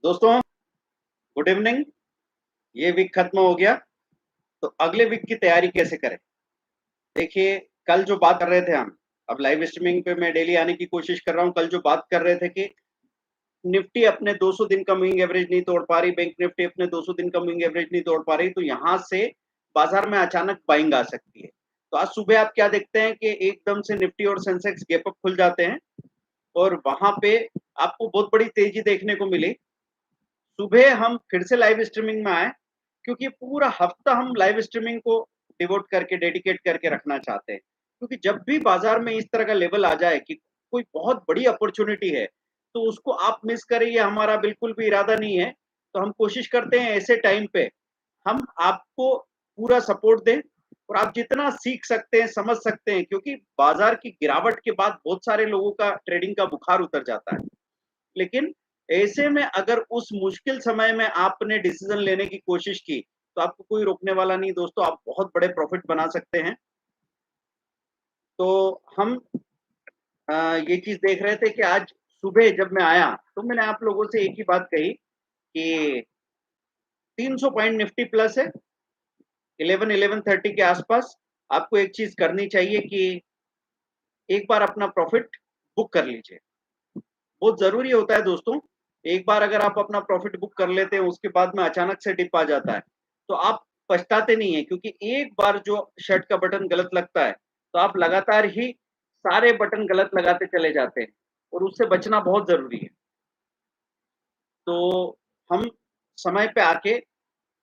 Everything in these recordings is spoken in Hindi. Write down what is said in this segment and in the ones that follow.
दोस्तों, गुड इवनिंग। ये वीक खत्म हो गया, तो अगले वीक की तैयारी कैसे करें? देखिए, कल जो बात कर रहे थे हम, अब लाइव स्ट्रीमिंग पे मैं डेली आने की कोशिश कर रहा हूँ। कल जो बात कर रहे थे कि निफ्टी अपने 200 दिन का मूविंग एवरेज नहीं तोड़ पा रही, बैंक निफ्टी अपने 200 दिन का मूविंग एवरेज नहीं तोड़ पा रही, तो यहाँ से बाजार में अचानक बाइंग आ सकती है। तो आज सुबह आप क्या देखते हैं कि एकदम से निफ्टी और सेंसेक्स गैप अप खुल जाते हैं और वहां पे आपको बहुत बड़ी तेजी देखने को मिली। सुबह हम फिर से लाइव स्ट्रीमिंग में आए, क्योंकि पूरा हफ्ता हम लाइव स्ट्रीमिंग को डिवोट करके डेडिकेट करके रखना चाहते हैं। क्योंकि जब भी बाजार में इस तरह का लेवल आ जाए कि कोई बहुत बड़ी अपॉर्चुनिटी है, तो उसको आप मिस करें, ये हमारा बिल्कुल भी इरादा नहीं है। तो हम कोशिश करते हैं ऐसे टाइम पे हम आपको पूरा सपोर्ट दें और आप जितना सीख सकते हैं, समझ सकते हैं, क्योंकि बाजार की गिरावट के बाद बहुत सारे लोगों का ट्रेडिंग का बुखार उतर जाता है। लेकिन ऐसे में अगर उस मुश्किल समय में आपने डिसीजन लेने की कोशिश की, तो आपको कोई रोकने वाला नहीं दोस्तों, आप बहुत बड़े प्रॉफिट बना सकते हैं। तो हम ये चीज़ देख रहे थे कि आज सुबह जब मैं आया, तो मैंने आप लोगों से एक ही बात कही कि 300 पॉइंट निफ्टी प्लस है, 11-11:30 के आसपास आपको एक चीज़ करनी चाहिए कि एक बार अपना प्रॉफिट बुक कर लीजिए। बहुत ज़रूरी होता है दोस्तों। एक बार अगर आप अपना प्रॉफिट बुक कर लेते हैं, उसके बाद में अचानक से डिप आ जाता है, तो आप पछताते नहीं हैं, क्योंकि एक बार जो शर्ट का बटन गलत लगता है, तो आप लगातार ही सारे बटन गलत लगाते चले जाते हैं और उससे बचना बहुत ज़रूरी है। तो हम समय पे आके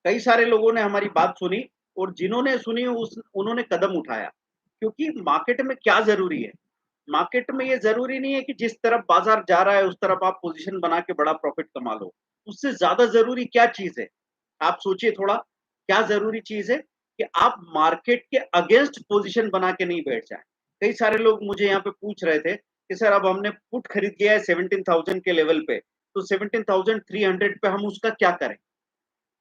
कई सारे लोगों ने हमारी बात सुनी और जिन्होंने सुनी उस उन्होंने कदम उठाया, क्योंकि मार्केट में क्या ज़रूरी है? मार्केट में ये ज़रूरी नहीं है कि जिस तरफ बाज़ार जा रहा है, उस तरफ आप पोज़ीशन बना के बड़ा प्रॉफ़िट कमा लो। उससे ज़्यादा ज़रूरी क्या चीज़ है? आप सोचिए थोड़ा, क्या ज़रूरी चीज़ है कि आप मार्केट के अगेंस्ट पोज़ीशन बना के नहीं बैठ जाएँ। कई सारे लोग मुझे यहाँ पे पूछ रहे थे कि सर अब हमने पुट खरीद लिया है 17,000 के लेवल पे, तो 17,300 पे हम उसका क्या करें?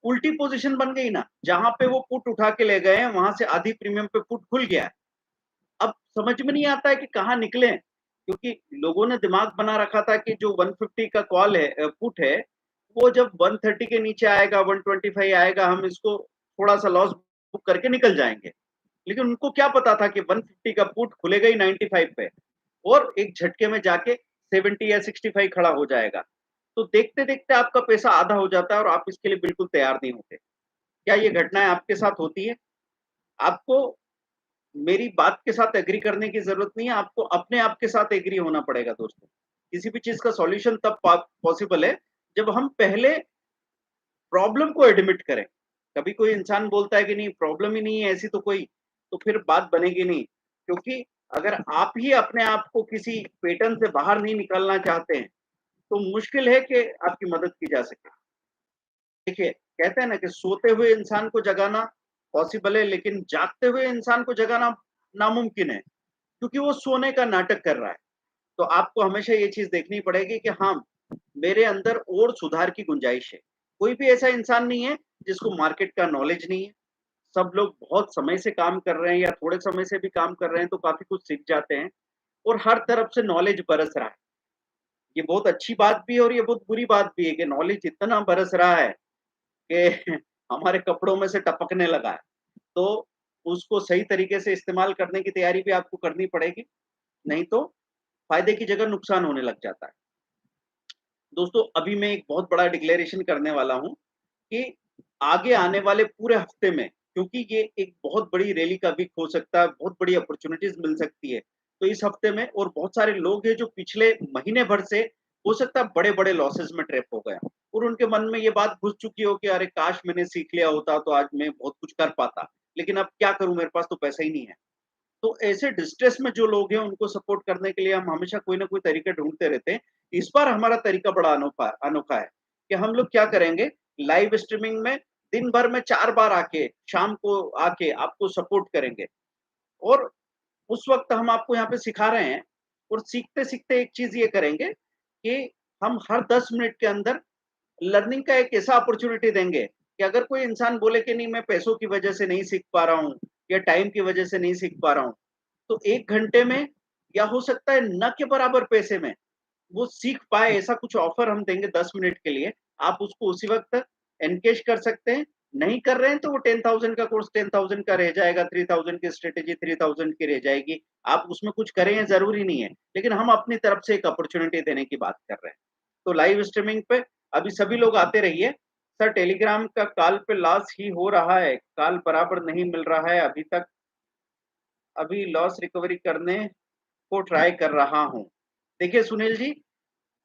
उल्टी पोज़ीशन बन गई ना, जहाँ पे वो पुट उठा के ले गए हैं, वहाँ से आधी प्रीमियम पे पुट खुल गया है। अब समझ में नहीं आता है कि कहाँ निकलें, क्योंकि लोगों ने दिमाग बना रखा था कि जो 150 का कॉल है पुट है, वो जब 130 के नीचे आएगा, 125 आएगा, हम इसको थोड़ा-सा लॉस बुक करके निकल जाएँगे। लेकिन उनको क्या पता था कि 150 का पुट खुलेगा ही 95 पे और एक झटके में जाके 70 या 65 खड़ा हो जाएगा। तो देखते-देखते आपका पैसा आधा हो जाता है और आप इसके लिए बिल्कुल तैयार नहीं होते। क्या ये घटनाएँ आपके साथ होती है? आपको मेरी बात के साथ एग्री करने की ज़रूरत नहीं है, आपको अपने आप के साथ एग्री होना पड़ेगा दोस्तों। किसी भी चीज़ का सॉल्यूशन तब पॉसिबल है, जब हम पहले प्रॉब्लम को एडमिट करें। कभी कोई इंसान बोलता है कि नहीं प्रॉब्लम ही नहीं है ऐसी तो कोई, तो फिर बात बनेगी नहीं। क्योंकि अगर आप ही अपने आप को किसी पैटर्न से बाहर नहीं निकालना चाहते हैं, तो मुश्किल है कि आपकी मदद की जा सके। देखिए, कहते हैं ना कि सोते हुए इंसान को जगाना पॉसिबल है, लेकिन जागते हुए इंसान को जगाना नामुमकिन है, क्योंकि वो सोने का नाटक कर रहा है। तो आपको हमेशा ये चीज़ देखनी पड़ेगी कि हाँ, मेरे अंदर और सुधार की गुंजाइश है। कोई भी ऐसा इंसान नहीं है जिसको मार्केट का नॉलेज नहीं है। सब लोग बहुत समय से काम कर रहे हैं या थोड़े समय से भी काम कर रहे हैं, तो काफ़ी कुछ सीख जाते हैं और हर तरफ से नॉलेज बरस रहा है। ये बहुत अच्छी बात भी है और ये बहुत बुरी बात भी है कि नॉलेज इतना बरस रहा है कि हमारे कपड़ों में से टपकने लगा है। तो उसको सही तरीके से इस्तेमाल करने की तैयारी भी आपको करनी पड़ेगी, नहीं तो फ़ायदे की जगह नुकसान होने लग जाता है। दोस्तों, अभी मैं एक बहुत बड़ा डिक्लेरेशन करने वाला हूँ कि आगे आने वाले पूरे हफ्ते में, क्योंकि ये एक बहुत बड़ी रैली का वीक हो सकता है, बहुत बड़ी अपॉर्च्युनिटीज़ मिल सकती है। तो इस हफ्ते में और बहुत सारे लोग हैं जो पिछले महीने भर से हो सकता है बड़े-बड़े लॉसेस में ट्रैप हो गए हों और उनके मन में ये बात घुस चुकी हो कि अरे काश मैंने सीख लिया होता तो आज मैं बहुत कुछ कर पाता। लेकिन अब क्या करूँ, मेरे पास तो पैसा ही नहीं है। तो ऐसे डिस्ट्रेस में जो लोग हैं उनको सपोर्ट करने के लिए हम हमेशा कोई ना कोई तरीके ढूँढते रहते हैं। इस बार हमारा तरीका बड़ा अनोखा अनोखा है कि हम लोग क्या करेंगे, लाइव स्ट्रीमिंग में दिन भर में 4 बार आके, शाम को आके आपको सपोर्ट करेंगे और उस वक़्त हम आपको यहाँ पे सिखा रहे हैं और सीखते-सीखते एक चीज़ ये करेंगे कि हम हर 10 मिनट के अंदर लर्निंग का एक ऐसा अपॉर्च्युनिटी देंगे कि अगर कोई इंसान बोले कि नहीं मैं पैसों की वजह से नहीं सीख पा रहा हूँ या टाइम की वजह से नहीं सीख पा रहा हूँ, तो 1 घंटे में या हो सकता है न के बराबर पैसे में वो सीख पाए ऐसा कुछ ऑफर हम देंगे 10 मिनट के लिए, आप उसको उसी वक़्त एनगेज कर सकते हैं। नहीं कर रहे हैं तो वो 10,000 का कोर्स 10,000 का रह जाएगा, 3,000 की स्ट्रैटेजी 3,000 की रह जाएगी। आप उसमें कुछ करें ये ज़रूरी नहीं है, लेकिन हम अपनी तरफ से एक अपॉर्च्युनिटी देने की बात कर रहे हैं। तो लाइव स्ट्रीमिंग पे अभी सभी लोग आते रहिए। सर टेलीग्राम का कॉल पे लॉस ही हो रहा है, कॉल बराबर नहीं मिल रहा है अभी तक, अभी लॉस रिकवरी करने को ट्राई कर रहा हूँ। देखिए सुनील जी,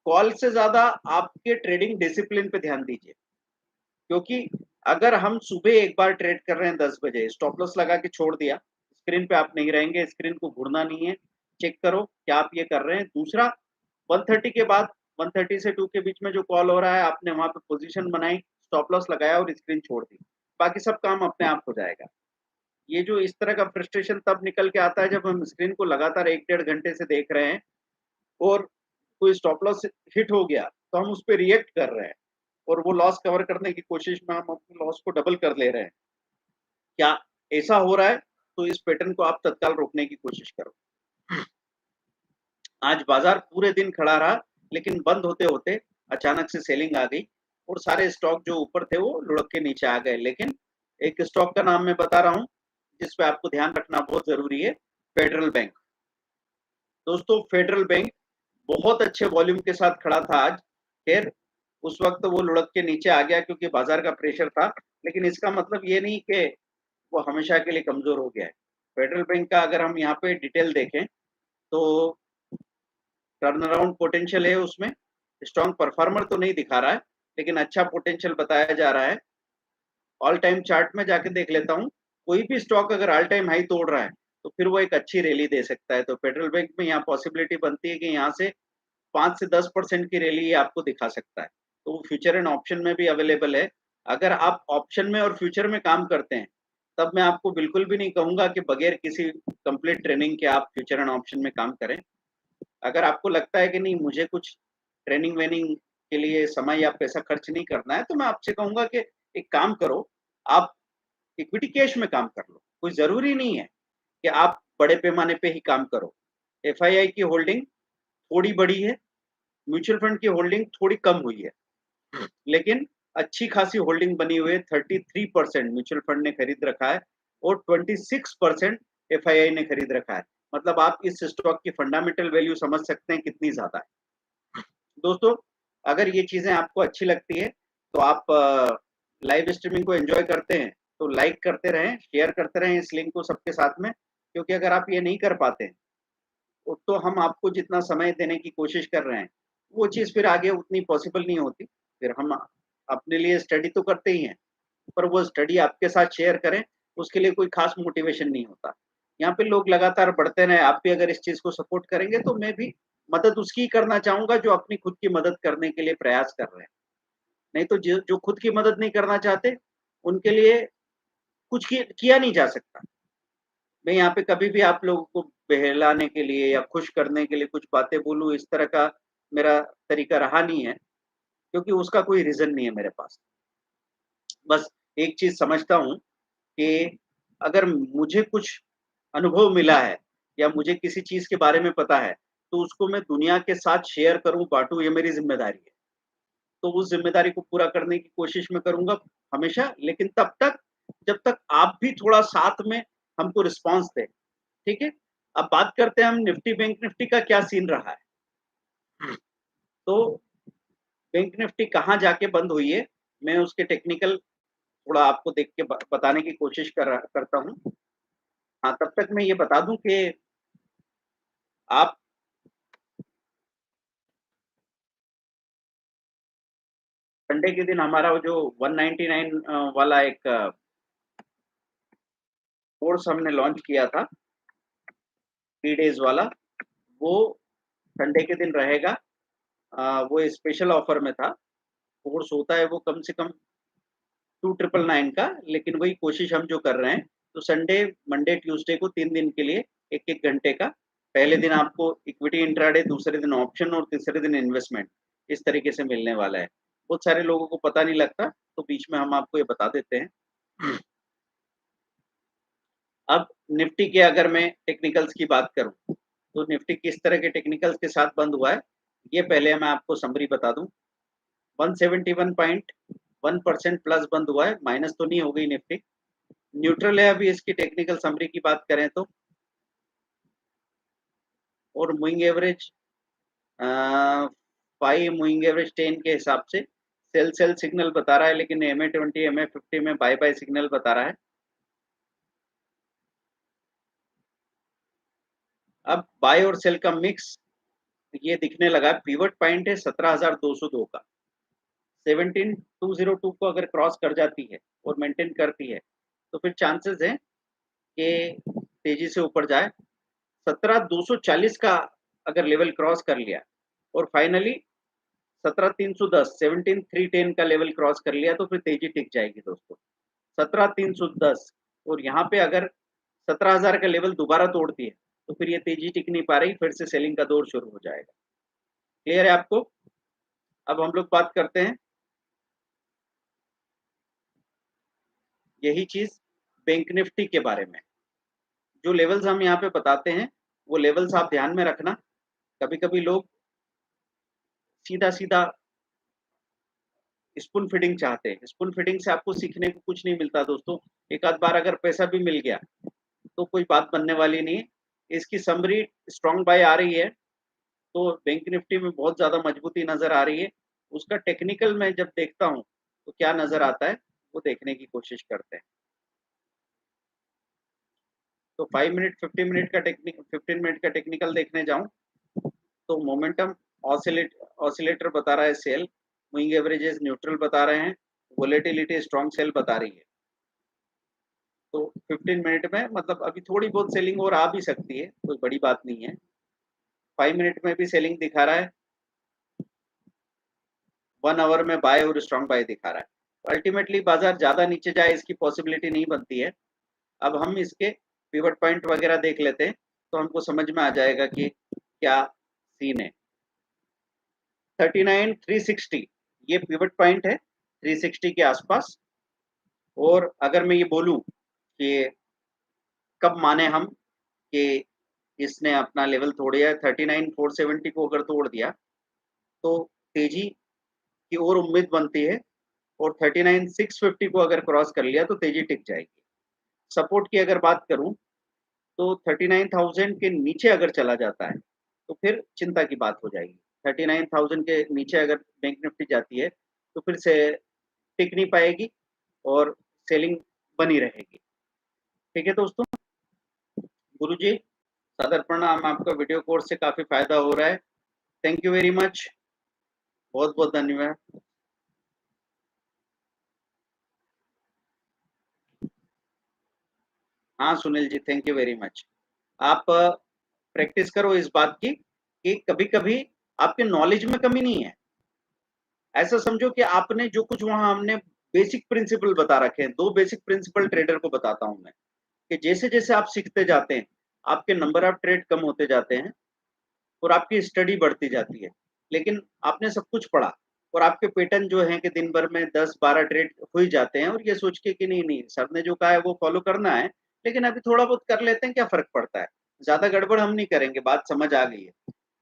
कॉल से ज़्यादा आपके ट्रेडिंग डिसिप्लिन पे ध्यान दीजिए। क्योंकि अगर हम सुबह एक बार ट्रेड कर रहे हैं 10 बजे, स्टॉप लॉस लगा के छोड़ दिया, स्क्रीन पे आप नहीं रहेंगे, स्क्रीन को घूरना नहीं है, चेक करो क्या आप ये कर रहे हैं। दूसरा 130 के बाद 130 से 2 के बीच में जो कॉल हो रहा है, आपने वहाँ पे पोज़ीशन बनाई, स्टॉप लॉस लगाया और स्क्रीन छोड़ दी। बाकी सब काम अपने आप हो जाएगा। ये जो इस तरह का फ्रस्ट्रेशन तब निकल के आता है जब हम स्क्रीन को लगातार 1 डेढ़ घंटे से देख रहे हैं और कोई स्टॉप लॉस हिट हो गया, तो हम उस पे रिएक्ट कर रहे हैं और वो लॉस कवर करने की कोशिश में हम अपने लॉस को डबल कर ले रहे हैं। क्या ऐसा हो रहा है? तो इस पैटर्न को आप तत्काल रोकने की कोशिश करो। आज बाज़ार पूरे दिन खड़ा रहा, लेकिन बंद होते-होते अचानक से सेलिंग आ गई और सारे स्टॉक जो ऊपर थे वो लुढ़क के नीचे आ गए। लेकिन एक स्टॉक का नाम मैं बता रहा हूँ, जिस पे आपको ध्यान रखना बहुत ज़रूरी है, फेडरल बैंक। दोस्तों फेडरल बैंक बहुत अच्छे वॉल्यूम के साथ खड़ा था आज। ख़ैर उस वक़्त वो लुढ़क के नीचे आ गया क्योंकि बाज़ार का प्रेशर था, लेकिन इसका मतलब ये नहीं कि वो हमेशा के लिए कमज़ोर हो गया है। फेडरल बैंक का अगर हम यहाँ पे डिटेल देखें, तो टर्न अराउंड पोटेंशियल है उसमें, स्ट्रॉन्ग परफॉर्मर तो नहीं दिखा रहा है, लेकिन अच्छा पोटेंशियल बताया जा रहा है। ऑल टाइम चार्ट में जाके देख लेता हूँ, कोई भी स्टॉक अगर ऑल टाइम हाई तोड़ रहा है, तो फिर वो एक अच्छी रैली दे सकता है। तो फेडरल बैंक में यहाँ पॉसिबिलिटी बनती है कि यहाँ से 5 से 10% की रैली ये आपको दिखा सकता है। तो वो फ्यूचर एंड ऑप्शन में भी अवेलेबल है। अगर आप ऑप्शन में और फ्यूचर में काम करते हैं, तब मैं आपको बिल्कुल भी नहीं कहूँगा कि बगैर किसी कंप्लीट ट्रेनिंग के आप फ्यूचर एंड ऑप्शन में काम करें। अगर आपको लगता है कि नहीं मुझे कुछ ट्रेनिंग-वेनिंग के लिए समय या पैसा खर्च नहीं करना है, तो मैं आपसे कहूँगा कि एक काम करो, आप इक्विटी कैश में काम कर लो। कोई ज़रूरी नहीं है कि आप बड़े पैमाने पे ही काम करो। एफआईआई की होल्डिंग थोड़ी बढ़ी है, म्यूचुअल फंड की होल्डिंग थोड़ी कम हुई है, लेकिन अच्छी खासी होल्डिंग बनी हुई है। 33% म्यूचुअल फंड ने खरीद रखा है और 26% एफआईआई ने खरीद रखा है। मतलब आप इस स्टॉक की फंडामेंटल वैल्यू समझ सकते हैं कितनी ज़्यादा है। दोस्तों, अगर ये चीज़ें आपको अच्छी लगती है, तो आप लाइव स्ट्रीमिंग को एन्जॉय करते हैं, तो लाइक करते रहें, शेयर करते रहें इस लिंक को सबके साथ में, क्योंकि अगर आप ये नहीं कर पाते हैं, तो हम आपको जितना समय देने की कोशिश कर रहे हैं, वो चीज़ फिर आगे उतनी पॉसिबल नहीं होती। फिर हम अपने लिए स्टडी तो करते ही हैं, पर वो स्टडी आपके साथ शेयर करें, उसके लिए कोई ख़ास मोटिवेशन नहीं होता। यहाँ पे लोग लगातार बढ़ते रहें, आप भी अगर इस चीज़ को सपोर्ट करेंगे, तो मैं भी मदद उसकी ही करना चाहूँगा जो अपनी खुद की मदद करने के लिए प्रयास कर रहे हैं। नहीं तो जो खुद की मदद नहीं करना चाहते, उनके लिए कुछ किया नहीं जा सकता। मैं यहाँ पे कभी भी आप लोगों को बहलाने के लिए या खुश करने के लिए कुछ बातें बोलूँ, इस तरह का मेरा तरीका रहा नहीं है, क्योंकि उसका कोई रीज़न नहीं है मेरे पास। बस एक चीज़ समझता हूँ कि अगर मुझे कुछ अनुभव मिला है या मुझे किसी चीज़ के बारे में पता है, तो उसको मैं दुनिया के साथ शेयर करूँ, बाँटूँ, ये मेरी ज़िम्मेदारी है। तो उस ज़िम्मेदारी को पूरा करने की कोशिश मैं करूँगा हमेशा, लेकिन तब तक जब तक आप भी थोड़ा साथ में हमको रिस्पॉन्स दें, ठीक है? अब बात करते हैं हम निफ्टी, बैंक निफ्टी का क्या सीन रहा है। तो बैंक निफ्टी कहाँ जाके बंद हुई है, मैं उसके टेक्निकल थोड़ा आपको देख के बताने की कोशिश करता हूँ। हाँ, तब तक मैं ये बता दूँ कि आप संडे के दिन हमारा वो जो 199 वाला एक कोर्स हमने लॉन्च किया था, 3 डेज़ वाला, वो संडे के दिन रहेगा। वो स्पेशल ऑफर में था। कोर्स होता है वो कम से कम 2999 का, लेकिन वही कोशिश हम जो कर रहे हैं, तो संडे, मंडे, ट्यूसडे को 3 दिन के लिए 1-1 घंटे का, पहले दिन आपको इक्विटी इंट्राडे, दूसरे दिन ऑप्शन और तीसरे दिन इन्वेस्टमेंट, इस तरीके से मिलने वाला है। बहुत सारे लोगों को पता नहीं लगता, तो बीच में हम आपको ये बता देते हैं। अब निफ्टी के अगर मैं टेक्निकल्स की बात करूँ, तो निफ्टी किस तरह के टेक्निकल्स के साथ बंद हुआ है, ये पहले मैं आपको समरी बता दूं, 171.1% प्लस बंद हुआ है, माइनस तो नहीं हो गई निफ्टी, न्यूट्रल है अभी इसकी टेक्निकल समरी की बात करें तो। और मूविंग एवरेज 5, मूविंग एवरेज 10 के हिसाब से सेल सेल सिग्नल बता रहा है, लेकिन MA20 MA50 में बाय बाय सिग्नल बता रहा है। अब बाय और सेल का मिक्स ये दिखने लगा, पिवट पॉइंट है 17,202 का, 17,202 को अगर क्रॉस कर जाती है और मेंटेन करती है तो फिर चांसेस है कि तेजी से ऊपर जाए। 17,240 का अगर लेवल क्रॉस कर लिया और फाइनली 17,310 17,310 का लेवल क्रॉस कर लिया तो फिर तेजी टिक जाएगी दोस्तों। 17,310 और यहाँ पे अगर 17,000 का लेवल दोबारा तोड़ती है तो फिर ये तेजी टिक नहीं पा रही, फिर से सेलिंग का दौर शुरू हो जाएगा। क्लियर है आपको? अब हम लोग बात करते हैं यही चीज बैंक निफ्टी के बारे में। जो लेवल्स हम यहाँ पे बताते हैं वो लेवल्स आप ध्यान में रखना। कभी कभी लोग सीधा सीधा स्पून फीडिंग चाहते हैं, स्पून फीडिंग से आपको सीखने को कुछ नहीं मिलता दोस्तों। एक आध बार अगर पैसा भी मिल गया तो कोई बात बनने वाली नहीं है। इसकी समरी स्ट्रॉन्ग बाय आ रही है तो बैंक निफ्टी में बहुत ज्यादा मजबूती नजर आ रही है। उसका टेक्निकल में जब देखता हूँ तो क्या नजर आता है वो देखने की कोशिश करते हैं। तो 5 मिनट 50 मिनट का टेक्निक 15 मिनट का टेक्निकल देखने जाऊं तो मोमेंटम ऑसिलेटर बता रहा है सेल, मूविंग एवरेजेस न्यूट्रल बता रहे हैं, वोलेटिलिटी स्ट्रॉन्ग सेल बता रही है। तो 15 मिनट में मतलब अभी थोड़ी बहुत सेलिंग और आ भी सकती है, कोई बड़ी बात नहीं है। 5 मिनट में भी सेलिंग दिखा रहा है, 1 आवर में बाय और स्ट्रॉन्ग बाय दिखा रहा है। अल्टीमेटली बाजार ज्यादा नीचे जाए इसकी पॉसिबिलिटी नहीं बनती है। अब हम इसके पिवट पॉइंट वगैरह देख लेते हैं तो हमको समझ में आ जाएगा कि क्या सीन है। 39,360 ये पिवट पॉइंट है, 360 के आसपास। और अगर मैं ये बोलूं कि कब माने हम कि इसने अपना लेवल तोड़ दिया, 39,470 को अगर तोड़ दिया तो तेजी की और उम्मीद बनती है। और 39,650 को अगर क्रॉस कर लिया तो तेजी टिक जाएगी। सपोर्ट की अगर बात करूं तो 39,000 के नीचे अगर चला जाता है तो फिर चिंता की बात हो जाएगी। 39,000 के नीचे अगर बैंक निफ्टी जाती है तो फिर से टिक नहीं पाएगी और सेलिंग बनी रहेगी। ठीक है दोस्तों, गुरुजी सादर प्रणाम, आपका वीडियो कोर्स से काफी फायदा हो रहा है। थैंक यू वेरी मच, बहुत बहुत धन्यवाद। हाँ Sunil ji, thank you very much. आप प्रैक्टिस करो इस बात की कि कभी कभी आपके नॉलेज में कमी नहीं है। ऐसा समझो कि आपने जो कुछ वहां हमने बेसिक प्रिंसिपल बता रखे हैं, 2 बेसिक प्रिंसिपल ट्रेडर को बताता हूं मैं, कि जैसे जैसे आप सीखते जाते हैं आपके नंबर ऑफ ट्रेड कम होते जाते हैं और आपकी स्टडी बढ़ती जाती है। लेकिन आपने सब कुछ पढ़ा और आपके पैटर्न जो है कि दिन भर में 10-12 ट्रेड हो ही जाते हैं और ये सोच के कि नहीं नहीं सर ने जो कहा है वो फॉलो करना है, लेकिन अभी थोड़ा बहुत कर लेते हैं, क्या फर्क पड़ता है, ज्यादा गड़बड़ हम नहीं करेंगे, बात समझ आ गई है।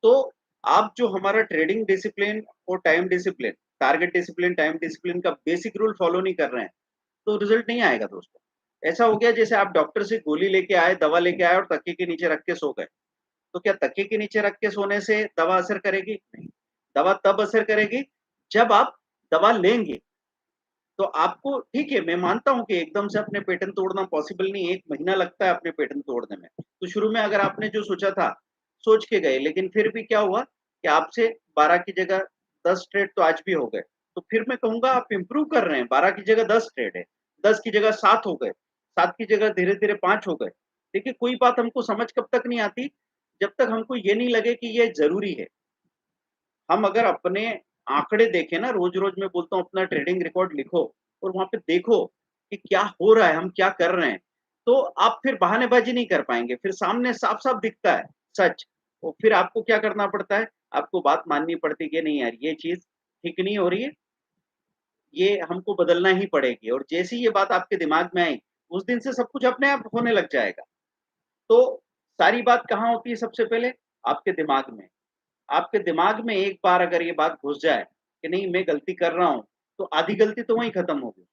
तो आप जो हमारा ट्रेडिंग डिसिप्लिन और time discipline, target discipline, time discipline का बेसिक रूल फॉलो नहीं कर रहे हैं तो रिजल्ट नहीं आएगा दोस्तों। ऐसा हो गया जैसे आप डॉक्टर से गोली लेके आए, दवा लेके आए और तकिए के नीचे रख के सो गए। तो क्या तकिए के नीचे रख के सोने से दवा असर करेगी? नहीं। दवा तब असर करेगी जब आप दवा लेंगे। तो आपको ठीक है, मैं मानता हूं कि एकदम से अपने पैटर्न तोड़ना पॉसिबल नहीं है, 1 महीना लगता है अपने पैटर्न तोड़ने में। तो शुरू में अगर आपने जो सोचा था, सोच के गए, लेकिन फिर भी क्या हुआ कि आपसे 12 की जगह 10 ट्रेड तो आज भी हो गए। तो फिर मैं कहूंगा आप इंप्रूव कर रहे हैं, 12 की जगह 10 ट्रेड है, 10 की जगह 7 हो गए, 7 की जगह धीरे-धीरे 5 हो गए। देखिए कोई बात हमको समझ कब तक नहीं आती, जब तक हमको ये नहीं लगे कि ये ज़रूरी है। हम अगर अपने आंकड़े देखें ना, रोज-रोज मैं बोलता हूँ अपना ट्रेडिंग रिकॉर्ड लिखो और वहाँ पे देखो कि क्या हो रहा है, हम क्या कर रहे हैं, तो आप फिर बहानेबाज़ी नहीं कर पाएँगे, फिर सामने साफ-साफ दिखता है सच। तो फिर आपको क्या करना पड़ता है, आपको बात माननी पड़ती है कि नहीं यार ये चीज़ ठीक नहीं हो रही है, ये हमको बदलना ही पड़ेगी। और जैसे ही ये बात आपके दिमाग में आई, उस दिन से सब कुछ अपने आप होने लग जाएगा। तो सारी बात कहाँ होती है सबसे पहले? आपके दिमाग में। आपके दिमाग में एक बार अगर ये बात घुस जाए कि नहीं मैं गलती कर रहा हूँ, तो आधी गलती तो वहीं खत्म होगी।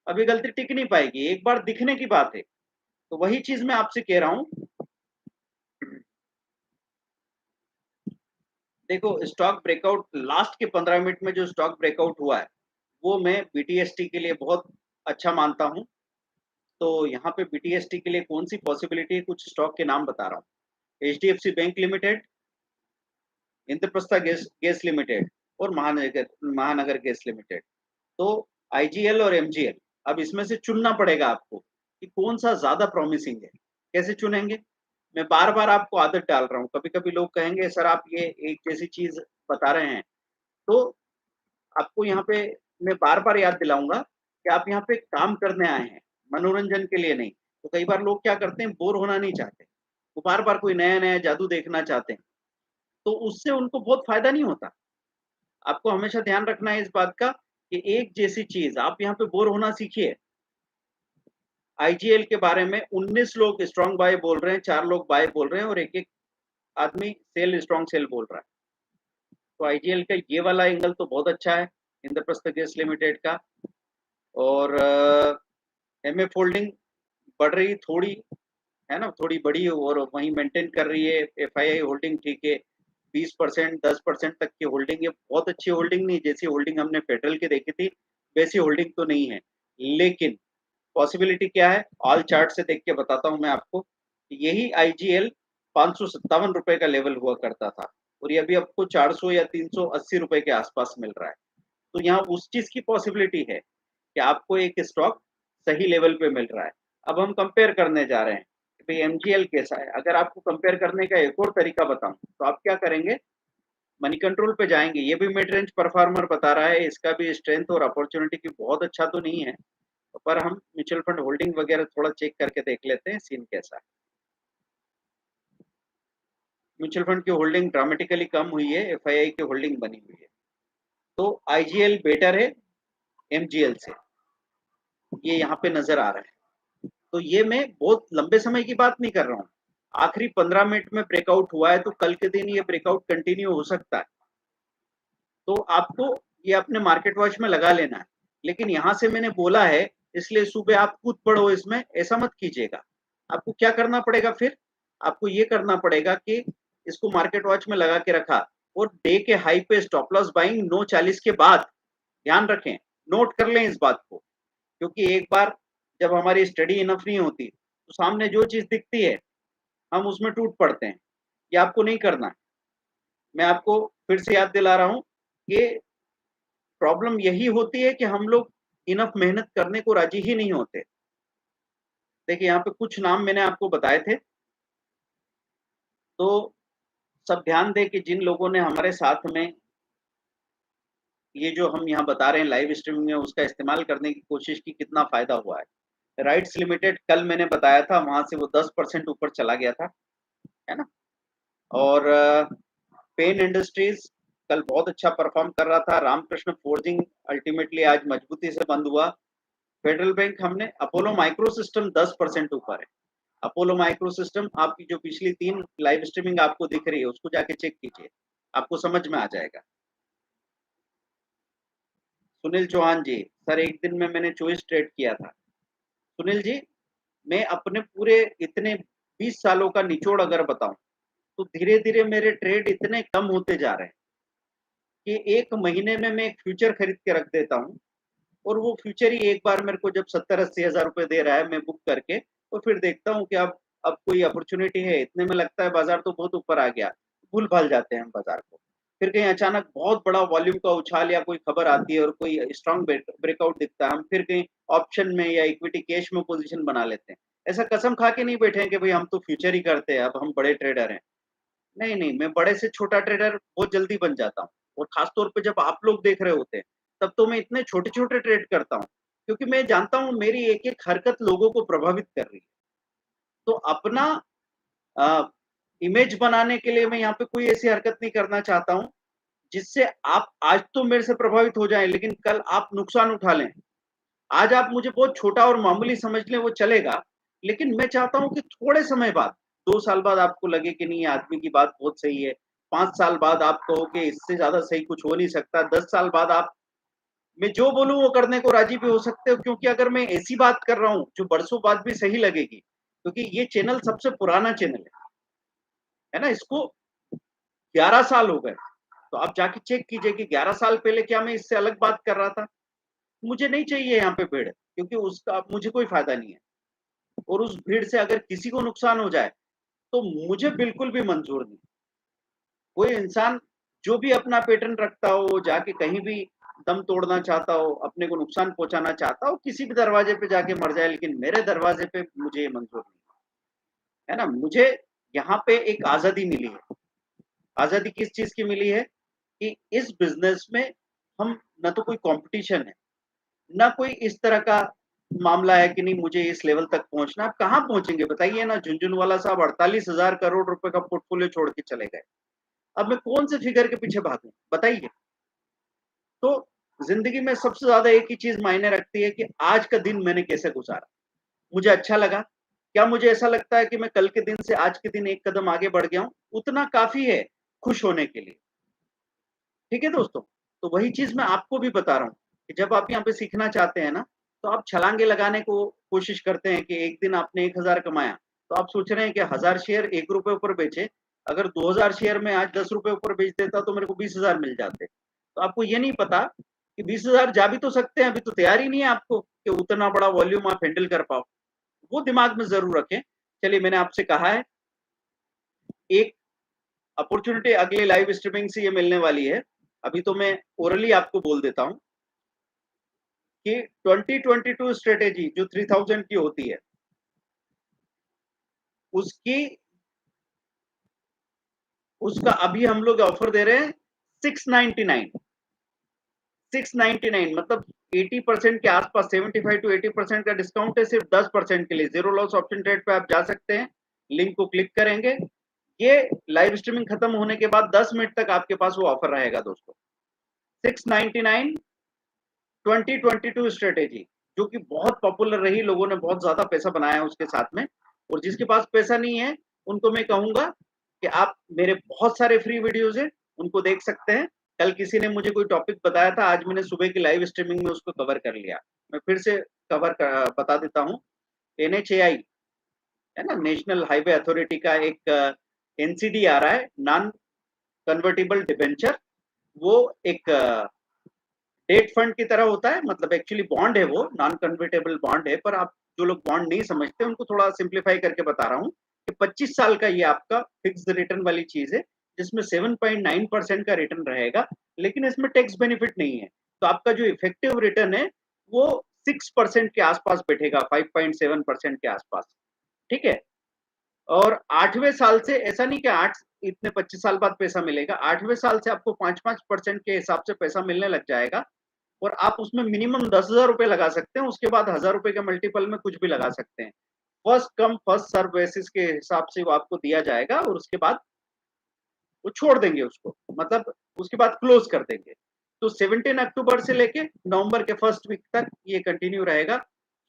अब ये गलती टिक नहीं पाएगी, एक बार दिखने की बात है। तो वही चीज़ मैं आपसे कह रहा हूँ। देखो स्टॉक ब्रेकआउट लास्ट के 15 मिनट में जो स्टॉक ब्रेकआउट हुआ है, वो मैं बीटीएसटी के लिए बहुत अच्छा मानता हूँ। तो यहाँ पे बीटीएसटी के लिए कौन-सी पॉसिबिलिटी है, कुछ स्टॉक के नाम बता रहा हूँ। HDFC bank limited, Indraprastha gas gas limited और महानगर महानगर गैस लिमिटेड। तो आईजीएल और एमजीएल, अब इसमें से चुनना पड़ेगा आपको कि कौन-सा ज़्यादा प्रॉमिसिंग है। कैसे चुनेंगे? मैं बार-बार आपको आदत डाल रहा हूँ। कभी-कभी लोग कहेंगे सर आप ये एक जैसी चीज़ बता रहे हैं। तो आपको यहाँ पे मैं बार-बार याद दिलाऊँगा कि आप यहाँ पे काम करने आए हैं, मनोरंजन के लिए नहीं। तो कई बार लोग क्या करते हैं, बोर होना नहीं चाहते। वो बार-बार कोई नया-नया जादू देखना चाहते हैं, तो उससे उनको बहुत फ़ायदा नहीं होता। आपको हमेशा ध्यान रखना है इस बात का कि एक जैसी चीज़ आप यहाँ पे बोर होना सीखिए। आईजीएल के बारे में 19 लोग स्ट्रॉन्ग बाय बोल रहे हैं, 4 लोग बाय बोल रहे हैं और एक-एक आदमी स्ट्रॉन्ग सेल बोल रहा है। तो आईजीएल का ये वाला एंगल तो बहुत अच्छा है, इंद्रप्रस्थ गैस लिमिटेड का। और एमएफ होल्डिंग बढ़ रही थोड़ी, है ना? थोड़ी बढ़ी और वहीं मेंटेन कर रही है। एफआईआई होल्डिंग ठीक है, 20% 10% तक की होल्डिंग है। बहुत अच्छी होल्डिंग नहीं, जैसी होल्डिंग हमने फेडरल की देखी थी, वैसी होल्डिंग तो नहीं है। लेकिन पॉसिबिलिटी क्या है? ऑल चार्ट से देख के बताता हूँ मैं आपको। यही आईजीएल ₹557 का लेवल हुआ करता था और ये अभी आपको 400 या ₹380 के आसपास मिल रहा है। तो यहाँ उस चीज़ की पॉसिबिलिटी है कि आपको एक स्टॉक सही लेवल पे मिल रहा है। अब हम कंपेयर करने जा रहे हैं कि भई एमजीएल कैसा है? अगर आपको कंपेयर करने का एक और तरीका बताऊँ, तो आप क्या करेंगे? मनी कंट्रोल पे जाएँगे, ये भी मिड रेंज परफॉर्मर बता रहा है, इसका भी स्ट्रेंथ और अपॉर्च्युनिटी की बहुत अच्छा तो नहीं है, पर हम म्यूचुअल फंड होल्डिंग वगैरह थोड़ा चेक करके देख लेते हैं सीन कैसा है। म्यूचुअल फंड की होल्डिंग ड्रामेटिकली कम हुई है, एफआईआई की होल्डिंग बनी हुई है। तो आईजीएल बेटर है एमजीएल से, ये यहाँ पे नज़र आ रहा है। तो ये मैं बहुत लंबे समय की बात नहीं कर रहा हूँ। आखिरी 15 मिनट में ब्रेकआउट हुआ है, तो कल के दिन ये ब्रेकआउट कंटिन्यू हो सकता है। तो आपको ये अपने मार्केट वॉच में लगा लेना है। लेकिन यहाँ से मैंने बोला है, इसलिए सुबह आप कूद पड़ो इसमें, ऐसा मत कीजिएगा। आपको क्या करना पड़ेगा फिर? आपको ये करना पड़ेगा कि इसको मार्केट वॉच में लगा के रखा और डे के हाई पे स्टॉप लॉस बाइंग 9:40 के बाद, ध्यान रखें, नोट कर लें इस बात को। क्योंकि एक बार जब हमारी स्टडी इनफ नहीं होती, तो सामने जो चीज़ दिखती है, हम उसमें टूट पड़ते हैं। ये आपको नहीं करना है। मैं आपको फिर से याद दिला रहा हूँ कि प्रॉब्लम यही होती है कि हम लोग इनफ मेहनत करने को राज़ी ही नहीं होते। देखिए यहाँ पे कुछ नाम मैंने आपको बताए थे, तो सब ध्यान दें कि जिन लोगों ने हमारे साथ में ये जो हम यहाँ बता रहे हैं लाइव स्ट्रीमिंग में उसका इस्तेमाल करने की कोशिश की, कितना फ़ायदा हुआ है। राइट्स लिमिटेड कल मैंने बताया था, वहाँ से वो 10% ऊपर चला गया था, है ना? और पेन इंडस्ट्रीज़ कल बहुत अच्छा परफ़ॉर्म कर रहा था। रामकृष्ण फोर्जिंग अल्टीमेटली आज मजबूती से बंद हुआ। फेडरल बैंक हमने अपोलो माइक्रो सिस्टम 10% ऊपर है। अपोलो माइक्रो सिस्टम आपकी जो पिछली 3 लाइव स्ट्रीमिंग आपको दिख रही है, उसको जाके चेक कीजिए, आपको समझ में आ जाएगा। सुनील चौहान जी, सर एक दिन में मैंने 24 ट्रेड किया था। सुनील जी, मैं अपने पूरे इतने 20 सालों का निचोड़ अगर बताऊँ, तो धीरे-धीरे मेरे ट्रेड इतने कम होते जा रहे हैं कि 1 महीने में मैं एक फ्यूचर खरीद के रख देता हूँ और वो फ्यूचर ही एक बार मेरे को जब 70-80 हज़ार रुपए दे रहा है, मैं बुक करके, तो फिर देखता हूँ कि अब कोई अपॉर्च्युनिटी है, इतने में लगता है बाज़ार तो बहुत ऊपर आ गया, भूल-भाल जाते हैं हम बाज़ार को। फिर कहीं अचानक बहुत बड़ा वॉल्यूम का उछाल या कोई खबर आती है और कोई स्ट्रॉन्ग ब्रेकआउट दिखता है, हम फिर कहीं ऑप्शन में या इक्विटी कैश में पोज़ीशन बना लेते हैं। ऐसा कसम खा के नहीं बैठे हैं कि भई हम तो फ्यूचर ही करते हैं, अब हम बड़े ट्रेडर हैं। नहीं, नहीं, मैं बड़े से छोटा ट्रेडर बहुत जल्दी बन जाता हूँ और ख़ास तौर पे जब आप लोग देख रहे होते हैं, तब तो मैं इतने छोटे-छोटे ट्रेड करता हूँ, क्योंकि मैं जानता हूँ मेरी एक-एक हरकत लोगों को प्रभावित कर रही है। तो अपना अ, इमेज बनाने के लिए मैं यहाँ पे कोई ऐसी हरकत नहीं करना चाहता हूँ, जिससे आप आज तो मेरे से प्रभावित हो जाएँ, लेकिन कल आप नुकसान उठा लें। आज आप मुझे बहुत छोटा और मामूली समझ लें वो चलेगा, लेकिन मैं चाहता हूँ कि थोड़े समय बाद, 2 साल बाद आपको लगे कि नहीं ये आदमी की बात बहुत सही है, 5 साल बाद आप कहो कि इससे ज़्यादा सही कुछ हो नहीं सकता, 10 साल बाद आप मैं जो बोलूँ वो करने को राज़ी भी हो सकते हो, क्योंकि अगर मैं ऐसी बात कर रहा हूँ, जो बरसों बाद भी सही लगेगी, क्योंकि ये चैनल सबसे पुराना चैनल है ना? इसको 11 साल हो गए, तो आप जाके चेक कीजिए कि 11 साल पहले क्या मैं इससे अलग बात कर रहा था? मुझे नहीं चाहिए यहाँ पे भीड़, क्योंकि उसका मुझे कोई फ़ायदा नहीं है और उस भीड़ से अगर किसी को नुकसान हो जाए, तो मुझे बिल्कुल भी मंज़ूर नहीं। कोई इंसान जो भी अपना पैटर्न रखता हो, जाके कहीं भी दम तोड़ना चाहता हो, अपने को नुकसान पहुँचाना चाहता हो, किसी भी दरवाजे पे जाके मर जाए, लेकिन मेरे दरवाजे पे मुझे ये मंज़ूर नहीं, है ना? मुझे यहाँ पे एक आज़ादी मिली है। आज़ादी किस चीज़ की मिली है कि इस बिज़नेस में हम ना तो कोई कॉम्पिटिशन है, ना कोई इस तरह का मामला है कि नहीं मुझे इस लेवल तक पहुँचना है। आप कहाँ पहुँचेंगे बताइए ना? झुनझुनवाला साहब 48,000 करोड़ रुपए का पोर्टफोलियो छोड़ के चले गए। अब मैं कौन से फिगर के पीछे भागूँ? बताइए। तो ज़िंदगी में सबसे ज़्यादा एक ही चीज़ मायने रखती है कि आज का दिन मैंने कैसे गुज़ारा? मुझे अच्छा लगा? क्या मुझे ऐसा लगता है कि मैं कल के दिन से आज के दिन एक कदम आगे बढ़ गया हूँ? उतना काफ़ी है खुश होने के लिए। ठीक है दोस्तों? तो वही चीज़ मैं आपको भी बता रहा हूँ कि जब आप यहाँ पे सीखना चाहते हैं ना, तो आप छलांगे लगाने को कोशिश करते हैं कि एक दिन आपने 1000 कमाया, तो आप सोच रहे हैं कि 1000 शेयर ₹1 ऊपर बेचे, अगर 2000 शेयर में आज ₹10 ऊपर बेच देता तो मेरे को 20,000 मिल जाते। तो आपको ये नहीं पता कि 20,000 जा भी तो सकते हैं, अभी तो तैयार ही नहीं है आपको कि उतना बड़ा वॉल्यूम आप हैंडल कर पाओ। वो दिमाग में ज़रूर रखें। चलिए मैंने आपसे कहा है, एक अपॉर्च्युनिटी अगली लाइव स्ट्रीमिंग से ये मिलने वाली है। अभी तो मैं ओरली आपको बोल देता हूँ कि 2022 स्ट्रैटेजी जो 3000 की होती है, उसकी उसका अभी हम लोग ऑफर दे रहे हैं 699 699 मतलब 80% के आसपास 75 टू 80% का डिस्काउंट है सिर्फ 10% के लिए। जीरो लॉस ऑप्शन ट्रेड पे आप जा सकते हैं, लिंक को क्लिक करेंगे। ये लाइव स्ट्रीमिंग खत्म होने के बाद 10 मिनट तक आपके पास वो ऑफर रहेगा दोस्तों। 699 2022 स्ट्रेटेजी जो कि बहुत पॉपुलर रही, लोगों ने बहुत ज़्यादा पैसा बनाया उसके साथ में। और जिसके पास पैसा नहीं है, उनको मैं कहूँगा कि आप मेरे बहुत सारे फ्री वीडियोज़ हैं, उनको देख सकते हैं। कल किसी ने मुझे कोई टॉपिक बताया था, आज मैंने सुबह की लाइव स्ट्रीमिंग में उसको कवर कर लिया। मैं फिर से कवर क बता देता हूँ। एनएचएआई है ना, नेशनल हाईवे अथॉरिटी का एक एनसीडी आ रहा है, नॉन कन्वर्टिबल डिबेंचर। वो एक डेट फंड की तरह होता है, मतलब एक्चुअली बॉन्ड है, वो नॉन कन्वर्टेबल बॉन्ड है, पर आप जो लोग बॉन्ड नहीं समझते उनको थोड़ा सिंप्लीफाई करके बता रहा हूँ कि 25 साल का ये आपका फिक्स्ड रिटर्न वाली चीज है, जिसमें 7.9% का रिटर्न रहेगा, लेकिन इसमें टैक्स बेनिफिट नहीं है। तो आपका जो इफेक्टिव रिटर्न है वो 6% के आसपास बैठेगा, 5.7% के आसपास। ठीक है? और 8वें साल से ऐसा नहीं कि 8 इतने 25 साल बाद पैसा मिलेगा, 8वें साल से आपको 5-5% के हिसाब से पैसा मिलने लग जाएगा और आप उसमें मिनिमम 10,000 रुपए लगा सकते हैं, उसके बाद 1000 रुपए के मल्टीपल में कुछ भी लगा सकते हैं। First come first serve basis के हिसाब से वो आपको दिया जाएगा और उसके बाद वो छोड़ देंगे उसको, मतलब उसके बाद क्लोज़ कर देंगे। तो 17 अक्टूबर से लेके नवंबर के फर्स्ट वीक तक ये कंटिन्यू रहेगा।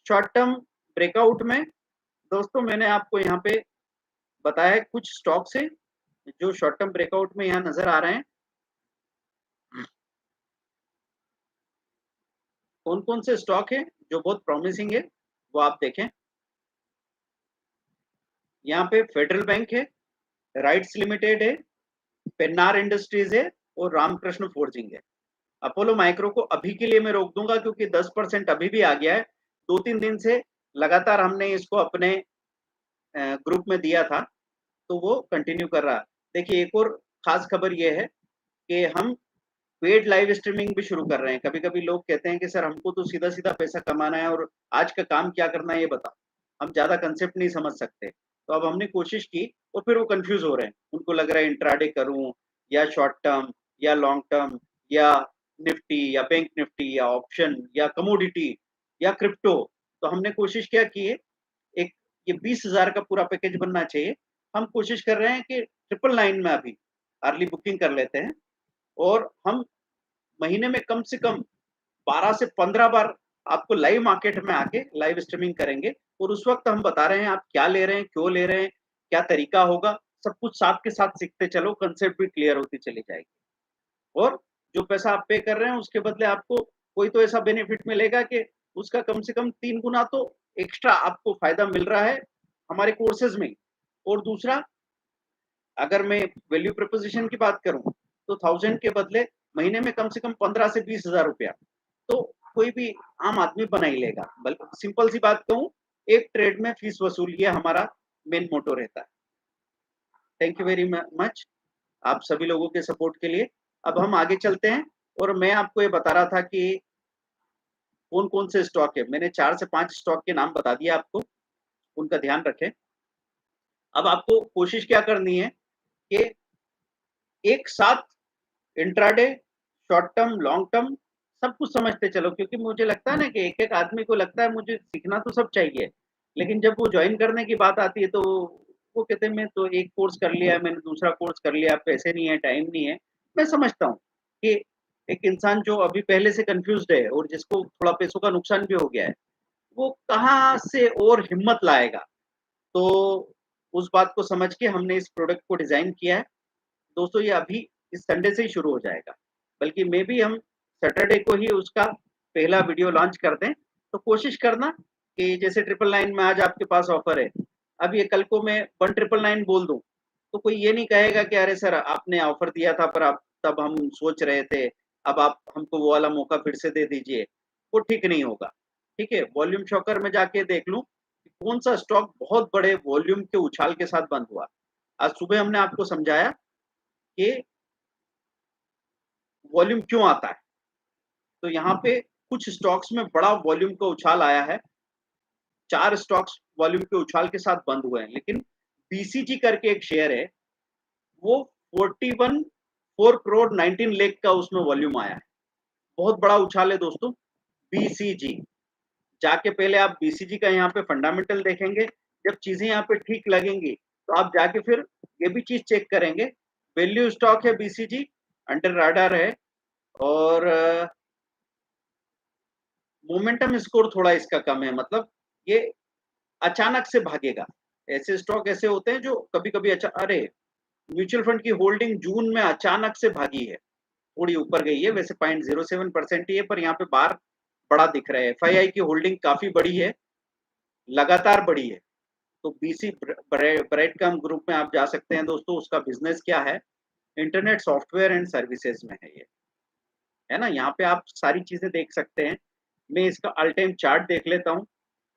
शॉर्ट टर्म ब्रेकआउट में दोस्तों मैंने आपको यहाँ पे बताया है कुछ स्टॉक्स हैं, जो शॉर्ट टर्म ब्रेकआउट में यहाँ नज़र आ रहे हैं। कौन-कौन से स्टॉक हैं जो बहुत प्रॉमिसिंग है, वो आप देखें। यहाँ पे फेडरल बैंक है, राइट्स लिमिटेड है, पेन्नार इंडस्ट्रीज है और रामकृष्ण फोर्जिंग है। अपोलो माइक्रो को अभी के लिए मैं रोक दूंगा क्योंकि 10% अभी भी आ गया है। 2-3 दिन से लगातार हमने इसको अपने ग्रुप में दिया था, तो वो कंटिन्यू कर रहा है। देखिए एक और खास खबर ये है कि हम पेड लाइव स्ट्रीमिंग भी शुरू कर रहे हैं। कभी-कभी लोग कहते हैं कि सर हमको तो सीधा-सीधा पैसा कमाना है और आज का काम क्या करना है ये बताओ। हम ज़्यादा कंसेप्ट नहीं समझ सकते। तो अब हमने कोशिश की और फिर वो कन्फ्यूज़ हो रहे हैं। उनको लग रहा है इंट्राडे करूँ या शॉर्ट टर्म या लॉन्ग टर्म या निफ्टी या बैंक निफ्टी या ऑप्शन या कमोडिटी या क्रिप्टो। तो हमने कोशिश क्या की है, एक ये 20,000 का पूरा पैकेज बनना चाहिए। हम कोशिश कर रहे हैं कि 999 में अभी अर्ली बुकिंग कर लेते हैं और हम महीने में कम से कम 12 से 15 बार आपको लाइव मार्केट में आके लाइव स्ट्रीमिंग करेंगे और उस वक़्त हम बता रहे हैं आप क्या ले रहे हैं, क्यों ले रहे हैं, क्या तरीका होगा, सब कुछ साथ के साथ सीखते चलो, कंसेप्ट भी क्लियर होती चली जाएगी और जो पैसा आप पे कर रहे हैं उसके बदले आपको कोई तो ऐसा बेनिफिट मिलेगा कि उसका कम से कम 3 गुना तो एक्स्ट्रा आपको फ़ायदा मिल रहा है हमारे कोर्सेज़ में ही। और दूसरा, अगर मैं वैल्यू प्रोपोज़िशन की बात करूँ, तो 1000 के बदले महीने में कम से कम 15 से 20,000 रुपया, तो कोई भी आम आदमी बना ही लेगा। बल्कि सिंपल सी बात कहूँ, एक ट्रेड में फीस वसूल ये हमारा मेन मोटो रहता है। थैंक यू वेरी मच आप सभी लोगों के सपोर्ट के लिए। अब हम आगे चलते हैं और मैं आपको ये बता रहा था कि कौन-कौन से स्टॉक है। मैंने 4 से 5 स्टॉक के नाम बता दिए आपको, उनका ध्यान रखें। अब आपको कोशिश क्या करनी है कि एक साथ intraday, short term, long term सब कुछ समझते चलो, क्योंकि मुझे लगता है ना कि एक-एक आदमी को लगता है मुझे सीखना तो सब चाहिए, लेकिन जब वो जॉइन करने की बात आती है तो वो कहते हैं मैं तो एक कोर्स कर लिया, मैंने दूसरा कोर्स कर लिया, पैसे नहीं है, टाइम नहीं है। मैं समझता हूँ कि एक इंसान जो अभी पहले से कन्फ्यूज़्ड है और जिसको थोड़ा पैसों का नुकसान भी हो गया है, वो कहाँ से और हिम्मत लाएगा? तो उस बात को समझ के हमने इस प्रोडक्ट को डिज़ाइन किया है। दोस्तों ये अभी इस संडे से ही शुरू हो जाएगा, बल्कि मे बी हम सैटरडे को ही उसका पहला वीडियो लॉन्च कर दें। तो कोशिश करना कि जैसे 999 में आज आपके पास ऑफर है, अब ये कल को मैं 1999 बोल दूं, तो कोई ये नहीं कहेगा कि अरे सर आपने ऑफर दिया था पर आप तब हम सोच रहे थे, अब आप हमको वो वाला मौका फिर से दे दीजिए, वो ठीक नहीं होगा। ठीक है, वॉल्यूम शॉकर में जाके देख लूं कि कौन सा स्टॉक बहुत बड़े वॉल्यूम के उछाल के साथ बंद हुआ। आज सुबह हमने आपको समझाया कि वॉल्यूम क्यों आता है। तो यहाँ पे कुछ स्टॉक्स में बड़ा वॉल्यूम का उछाल आया है। 4 स्टॉक्स वॉल्यूम के उछाल के साथ बंद हुए हैं, लेकिन बीसीजी करके एक शेयर है, वो 41 4 करोड़ 19 लाख का उसमें वॉल्यूम आया है। बहुत बड़ा उछाल है दोस्तों, बीसीजी। जाके पहले आप बीसीजी का यहाँ पे फंडामेंटल देखेंगे, जब चीज़ें यहाँ पे ठीक लगेंगी, तो आप जाके फिर ये भी चीज़ चेक करेंगे। वैल्यू स्टॉक है बीसीजी, अंडर रडार है और मोमेंटम स्कोर थोड़ा इसका कम है, मतलब ये अचानक से भागेगा। ऐसे स्टॉक ऐसे होते हैं जो कभी-कभी अरे! म्यूचुअल फंड की होल्डिंग जून में अचानक से भागी है, थोड़ी ऊपर गई है, वैसे 0.07% ही है पर यहाँ पे बार बड़ा दिख रहा है। एफआईआई की होल्डिंग काफ़ी बड़ी है, लगातार बढ़ी है। तो बीसी ब्राइटकॉम ग्रुप में आप जा सकते हैं दोस्तों, उसका बिज़नेस क्या है? इंटरनेट सॉफ्टवेयर एंड सर्विसेज़ में है ये, है ना? यहाँ पे आप सारी चीज़ें देख सकते हैं। मैं इसका ऑल टाइम चार्ट देख लेता हूँ,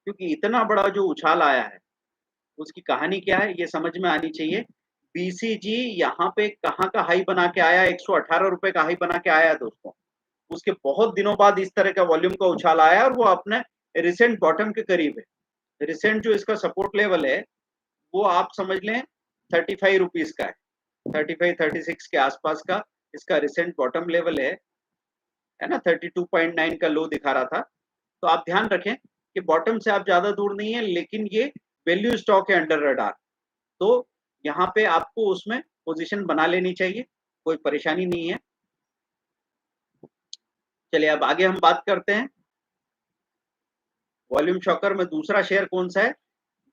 क्योंकि इतना बड़ा जो उछाल आया है, उसकी कहानी क्या है ये समझ में आनी चाहिए। बीसीजी यहाँ पे कहाँ का हाई बना के आया, ₹118 का हाई बना के आया है दोस्तों। उसके बहुत दिनों बाद इस तरह का वॉल्यूम का उछाल आया है और वो अपने रिसेंट बॉटम के करीब है। रिसेंट जो इसका सपोर्ट लेवल है, वो आप समझ लें ₹35 का है। 35-36 के आसपास का इसका रिसेंट बॉटम लेवल है ना? 32.9 का लो दिखा रहा था। तो आप ध्यान रखें कि बॉटम से आप ज़्यादा दूर नहीं है, लेकिन ये वैल्यू स्टॉक है अंडर रडार। तो यहाँ पे आपको उसमें पोज़ीशन बना लेनी चाहिए, कोई परेशानी नहीं है। चलिए अब आगे हम बात करते हैं। वॉल्यूम शॉकर में दूसरा शेयर कौन-सा है?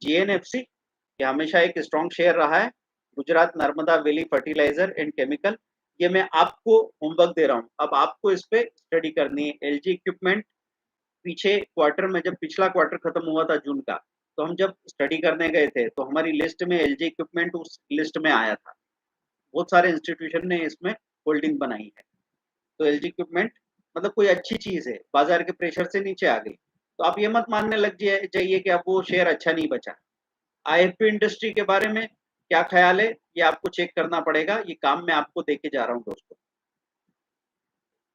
जीएनएफसी। ये हमेशा एक स्ट्रॉन्ग शेयर रहा है। Gujarat Narmada valley fertiliser and chemical. ये मैं आपको होमवर्क दे रहा हूँ। अब आपको इस पे स्टडी करनी है। एलजी इक्विपमेंट पीछे क्वार्टर में, जब पिछला क्वार्टर खत्म हुआ था जून का, तो हम जब स्टडी करने गए थे, तो हमारी लिस्ट में एलजी इक्विपमेंट उस लिस्ट में आया था। बहुत सारे इंस्टीट्यूशन ने इसमें होल्डिंग बनाई है। तो एलजी इक्विपमेंट मतलब कोई अच्छी चीज़ है, बाज़ार के प्रेशर से नीचे आ गई। तो आप ये मत मानने लग जाइए कि अब वो शेयर अच्छा नहीं बचा। आईएफबी इंडस्ट्री के बारे में क्या ख़्याल है, ये आपको चेक करना पड़ेगा। ये काम मैं आपको देके जा रहा हूँ दोस्तों।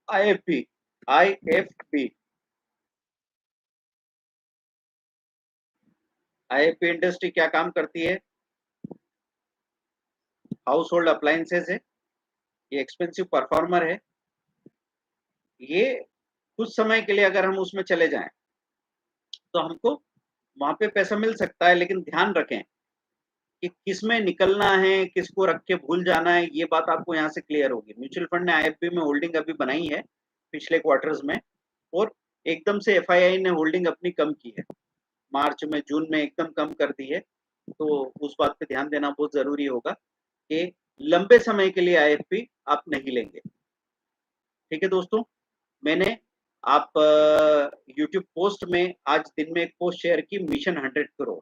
आईएफबी, आईएफबी, आईएफबी इंडस्ट्री क्या काम करती है? हाउस होल्ड अप्लायंसेस है। ये एक्सपेंसिव परफॉर्मर है। ये कुछ समय के लिए अगर हम उसमें चले जाएँ, तो हमको वहाँ पे पैसा मिल सकता है, लेकिन ध्यान रखें कि किसमें निकलना है, किसको रख के भूल जाना है, ये बात आपको यहाँ से क्लियर होगी। म्यूचुअल फंड ने आईएफबी में होल्डिंग अभी बनाई है, पिछले क्वार्टर्स में, और एकदम से एफआईआई ने होल्डिंग अपनी कम की है। मार्च में, जून में एकदम कम कर दी है। तो उस बात पे ध्यान देना बहुत ज़रूरी होगा कि लंबे समय के लिए आईएफपी आप नहीं लेंगे। ठीक है दोस्तों? मैंने आप यूट्यूब पोस्ट में आज दिन में एक पोस्ट शेयर की मिशन 100 करोड़।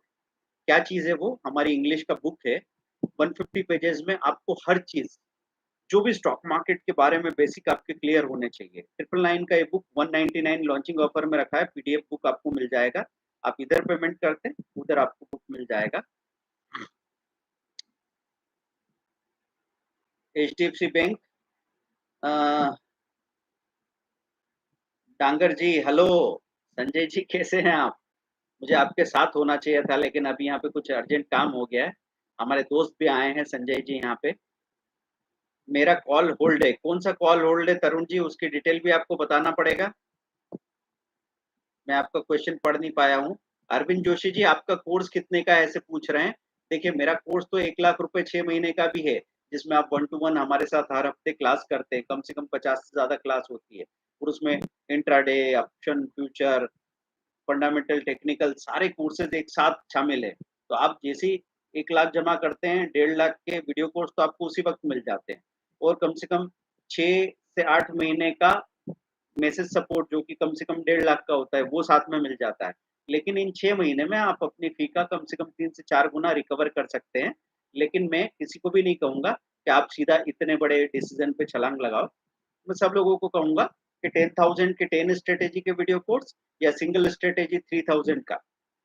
क्या चीज़ है वो? हमारी इंग्लिश का बुक है, 150 पेजेज़ में आपको हर चीज़, जो भी स्टॉक मार्केट के बारे में बेसिक आपके क्लियर होने चाहिए। 999 का ये बुक 199 लॉन्चिंग ऑफर में रखा है, पीडीएफ बुक आपको मिल जाएगा। आप इधर पेमेंट करते हैं, उधर आपको बुक मिल जाएगा। एचडीएफसी बैंक अ, डांगर जी हेलो, संजय जी कैसे हैं आप? मुझे आपके साथ होना चाहिए था लेकिन अभी यहाँ पे कुछ अर्जेंट काम हो गया है। हमारे दोस्त भी आए हैं संजय जी यहाँ पे। मेरा कॉल होल्ड है। कौन-सा कॉल होल्ड है तरुण जी? उसकी डिटेल भी आपको बताना पड़ेगा। मैं आपका क्वेश्चन पढ़ नहीं पाया हूँ। अरविंद जोशी जी आपका कोर्स कितने का है ऐसे पूछ रहे हैं। देखिए मेरा कोर्स तो 1 लाख रुपए 6 महीने का भी है, जिसमें आप 1 टू 1 हमारे साथ हर हफ्ते क्लास करते हैं, कम से कम 50 से ज़्यादा क्लास होती है। और उसमें intraday, option, future, fundamental, technical सारे कोर्सेज़ एक साथ शामिल हैं। तो आप जैसे ही 1 लाख जमा करते हैं, 1.5 लाख के वीडियो कोर्स तो आपको उसी वक़्त मिल जाते हैं। और कम से कम 6 से 8 महीने का मैसेज सपोर्ट जो कि कम से कम 1.5 लाख का होता है, वो साथ में मिल जाता है। लेकिन इन 6 महीने में आप अपनी फ़ी का कम से कम 3 से 4 गुना रिकवर कर सकते हैं। लेकिन मैं किसी को भी नहीं कहूँगा कि आप सीधा इतने बड़े डिसीज़न पे छलांग लगाओ। मैं सब लोगों को कहूँगा कि 10,000 के 10 स्ट्रैटेजी के वीडियो कोर्स या सिंगल स्ट्रैटेजी 3000 का,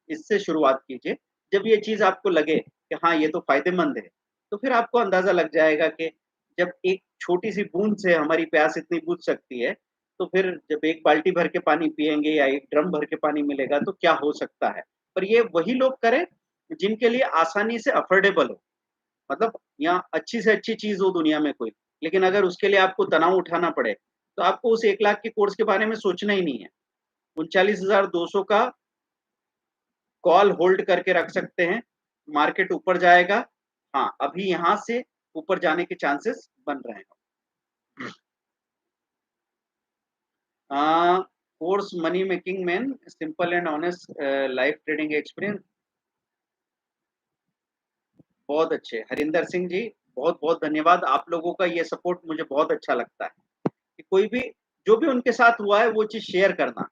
इससे शुरुआत कीजिए। जब ये चीज़ आपको लगे कि हाँ, ये तो फ़ायदेमंद है, तो फिर आपको अंदाज़ा लग जाएगा कि जब एक छोटी-सी बूँद से हमारी प्यास इतनी बुझ सकती है, तो फिर जब 1 बाल्टी भर के पानी पिएँगे या 1 ड्रम भर के पानी मिलेगा तो क्या हो सकता है। पर ये वही लोग करें जिनके लिए आसानी से अफ़ोर्डेबल हो। मतलब यहाँ अच्छी से अच्छी चीज़ हो दुनिया में कोई, लेकिन अगर उसके लिए आपको तनाव उठाना पड़े, तो आपको उस 1 लाख के कोर्स के बारे में सोचना ही नहीं है। 39,200 का कॉल होल्ड करके रख सकते हैं, मार्केट ऊपर जाएगा। हाँ, अभी यहाँ से ऊपर जाने के चांसेस बन रहे हैं। Uh, course money making man simple and honest life trading experience बहुत अच्छे। हरिंदर सिंह जी, बहुत-बहुत धन्यवाद। आप लोगों का ये सपोर्ट मुझे बहुत अच्छा लगता है, कि कोई भी जो भी उनके साथ हुआ है वो चीज़ शेयर करना।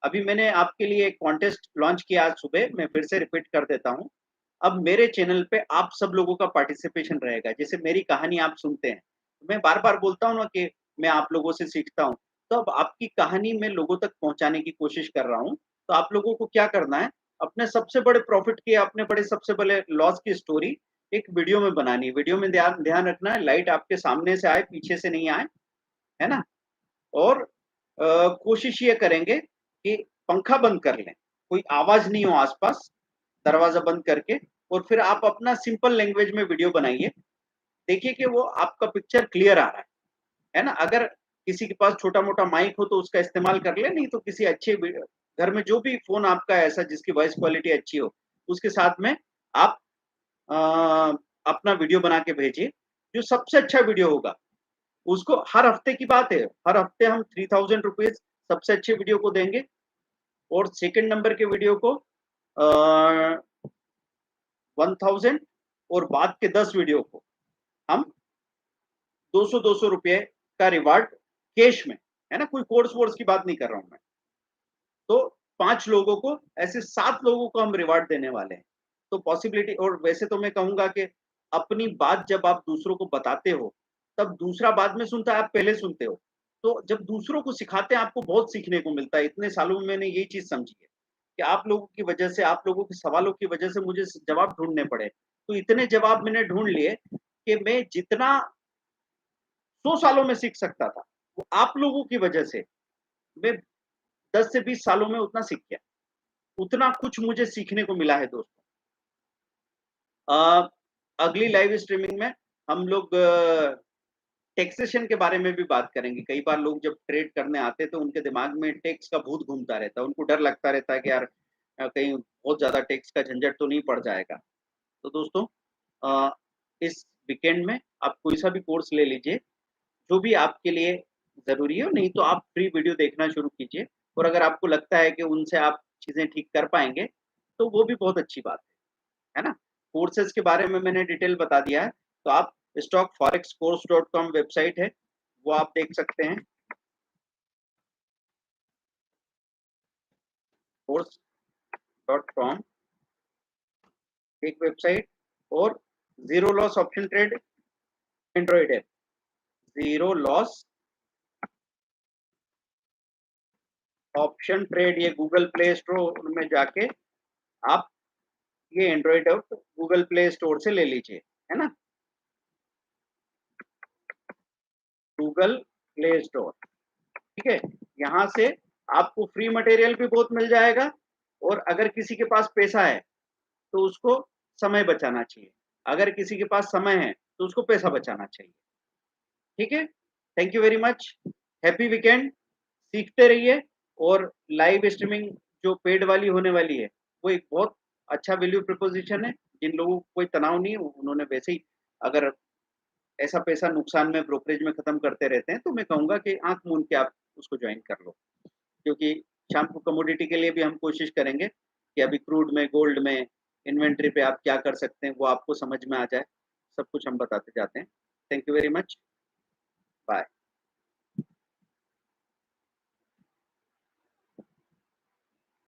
अभी मैंने आपके लिए एक कॉन्टेस्ट लॉन्च किया आज सुबह, मैं फिर से रिपीट कर देता हूँ। अब मेरे चैनल पे आप सब लोगों का पार्टिसिपेशन रहेगा। जैसे मेरी कहानी आप सुनते हैं, मैं बार-बार बोलता हूँ ना कि मैं आप लोगों से सीखता हूँ। तो अब आपकी कहानी मैं लोगों तक पहुँचाने की कोशिश कर रहा हूँ। तो आप लोगों को क्या करना है, अपने सबसे बड़े प्रॉफ़िट की, अपने बड़े सबसे बड़े लॉस की स्टोरी एक वीडियो में बनानी है। वीडियो में ध्यान ध्यान रखना है लाइट आपके सामने से आए, पीछे से नहीं आए, है ना? और कोशिश ये करेंगे कि पंखा बंद कर लें, कोई आवाज़ नहीं हो आस-पास, दरवाज़ा बंद करके और फिर आप अपना सिंपल लैंग्वेज में वीडियो बनाइए। देखिए कि वो आपका पिक्चर क्लियर आ रहा है ना? अगर किसी के पास छोटा-मोटा माइक हो तो उसका इस्तेमाल कर ले, नहीं तो किसी अच्छे घर में जो भी फ़ोन आपका है ऐसा जिसकी वॉइस क्वालिटी अच्छी हो, उसके साथ में आप अ, अपना वीडियो बना के भेजिए। जो सबसे अच्छा वीडियो होगा उसको हर हफ्ते की बात है, हर हफ्ते हम ₹3000 सबसे अच्छे वीडियो को देंगे और सेकंड नंबर के वीडियो को 1000 और बाद के 10 वीडियो को हम 200-200 रुपए का रिवार्ड कैश में, है ना? कोई कोर्स-वोर्स की बात नहीं कर रहा हूँ मैं। तो 5 लोगों को ऐसे 7 लोगों को हम रिवार्ड देने वाले हैं। तो पॉसिबिलिटी और वैसे तो मैं कहूँगा कि अपनी बात जब आप दूसरों को बताते हो, तब दूसरा बाद में सुनता है, आप पहले सुनते हो। तो जब दूसरों को सिखाते हैं, आपको बहुत सीखने को मिलता है। इतने सालों में मैंने ये चीज़ समझी है, कि आप लोगों की वजह से, आप लोगों के सवालों की वजह से मुझे स जवाब ढूँढने पड़े। तो इतने जवाब मैंने ढूँढ लिए कि मैं जितना 100 सालों में सीख सकता था, वो आप लोगों की वजह से मैं 10 से 20 सालों में उतना सीख गया। उतना कुछ मुझे सीखने को मिला है दोस्तों। अ, अगली लाइव स्ट्रीमिंग में हम लोग टैक्सेशन के बारे में भी बात करेंगे। कई बार लोग जब ट्रेड करने आते हैं तो उनके दिमाग में टैक्स का भूत घूमता रहता है। उनको डर लगता रहता है कि यार कहीं बहुत ज़्यादा टैक्स का झंझट तो नहीं पड़ जाएगा। तो दोस्तों अ, इस वीकेंड में आप कोई सा भी कोर्स ले लीजिए, जो भी आपके लिए ज़रूरी हो, नहीं तो आप फ्री वीडियो देखना शुरू कीजिए और अगर आपको लगता है कि उनसे आप चीज़ें ठीक कर पाएँगे, तो वो भी बहुत अच्छी बात है ना? कोर्सेज के बारे में मैंने डिटेल बता दिया है, तो आप stockforexcourse.com वेबसाइट है, वो आप देख सकते हैं, course.com एक वेबसाइट, और zero loss option trade Android app, zero loss option trade, ये गूगल प्ले स्टोर में जाके आप ये Android app Google play store से ले लीजिए, है ना, गूगल प्ले स्टोर, ठीक है। यहाँ से आपको फ्री मटेरियल भी बहुत मिल जाएगा, और अगर किसी के पास पैसा है तो उसको समय बचाना चाहिए, अगर किसी के पास समय है तो उसको पैसा बचाना चाहिए, ठीक है। Thank you very much, happy weekend, सीखते रहिए, और लाइव स्ट्रीमिंग जो पेड वाली होने वाली है, वो एक बहुत अच्छा वैल्यू प्रपोजिशन है, जिन लोगों को कोई तनाव नहीं है, उन्होंने वैसे ही अगर ऐसा पैसा नुकसान में ब्रोकरेज में खत्म करते रहते हैं, तो मैं कहूँगा कि आँख मूंद के आप उसको ज्वाइन कर लो, क्योंकि शाम को कमोडिटी के लिए भी हम कोशिश करेंगे कि अभी क्रूड में, गोल्ड में, इन्वेंट्री पे आप क्या कर सकते हैं, वो आपको समझ में आ जाए, सब कुछ हम बताते जाते हैं। Thank you very much, bye.